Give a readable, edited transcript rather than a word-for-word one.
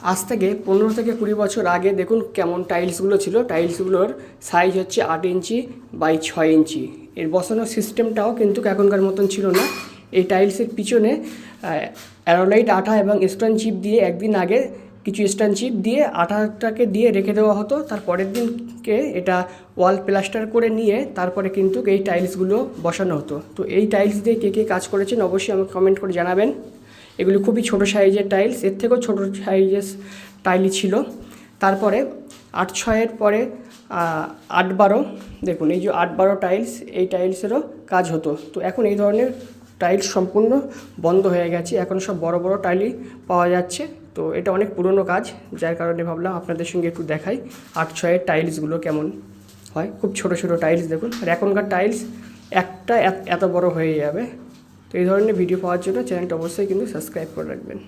আজ থেকে 15 থেকে 20 বছর আগে দেখুন কেমন টাইলসগুলো ছিল। টাইলসগুলোর সাইজ হচ্ছে 8 ইঞ্চি বাই 6 ইঞ্চি। এর বসানোর সিস্টেমটাও কিন্তু এখনকার মতন ছিল না। এই টাইলসের পিছনে অ্যারোলাইট আঠা এবং স্টোন চিপ দিয়ে একদিন আগে কিছু স্টোন চিপ দিয়ে আঠাটাকে দিয়ে রেখে দেওয়া হতো। তার পরের দিনকে এটা ওয়াল প্লাস্টার করে নিয়ে তারপরে কিন্তু এই টাইলসগুলো বসানো হতো। তো এই টাইলস দিয়ে কে কে কাজ করেছেন অবশ্যই আমাকে কমেন্ট করে জানাবেন। এগুলি খুবই ছোট সাইজের টাইলস, এর থেকেও ছোটো সাইজের টাইলই ছিল। তারপরে 8/6-এর পরে 8/12, দেখুন এই যে 8/12 টাইলস, এই টাইলসেরও কাজ হতো। তো এখন এই ধরনের টাইলস সম্পূর্ণ বন্ধ হয়ে গেছে, এখন সব বড় বড় টাইলই পাওয়া যাচ্ছে। তো এটা অনেক পুরনো কাজ, যার কারণে ভাবলাম আপনাদের সঙ্গে একটু দেখাই 8/6-এর টাইলসগুলো কেমন হয়। খুব ছোট ছোট টাইলস দেখুন, আর এখনকার টাইলস একটা এত বড় হয়ে যাবে। তো এই ধরনের ভিডিও পাওয়ার জন্য চ্যানেলটা অবশ্যই কিন্তু সাবস্ক্রাইব করে রাখবেন।